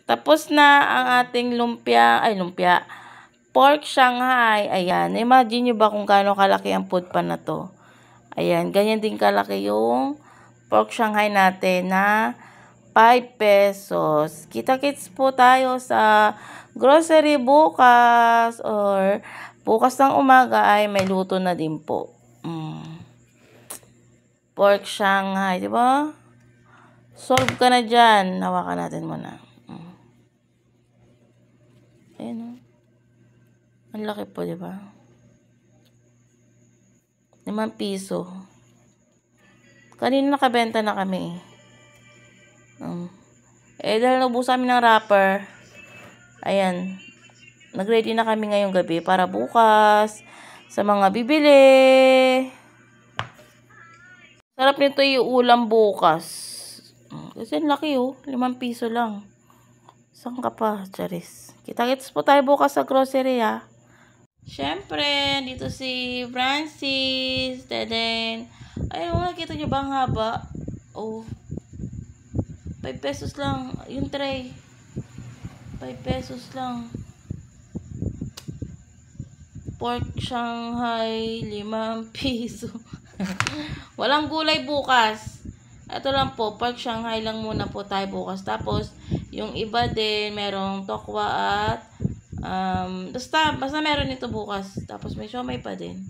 Tapos na ang ating lumpia, pork Shanghai. Ayan, imagine nyo ba kung gaano kalaki ang food pan na to? Ayan, ganyan din kalaki yung pork Shanghai natin na 5 pesos. Kita-kits po tayo sa grocery bukas or bukas ng umaga ay may luto na din po. Pork Shanghai, di ba? Solve ka na dyan. Hawakan natin muna. Ayan o. Ang laki po, di ba? 5 piso. Kanina nakabenta na kami. Dahil naubusan kami ng wrapper, ayan, nag-ready na kami ngayong gabi para bukas sa mga bibili. Sarap nito yung ulam bukas. Kasi laki 5 piso lang. Saan ka pa, Charis? Kita-kits po tayo bukas sa grocery ha. Siyempre, dito si Francis, Deden. Ayun, nakita nyo ba ang haba? 5 pesos lang. Yung tray. 5 pesos lang. Pork Shanghai, 5 piso. Walang gulay bukas. Ito lang po, pork Shanghai lang muna po tayo bukas. Tapos, yung iba din, merong tokwa at basta meron ito bukas. Tapos may siomai pa din.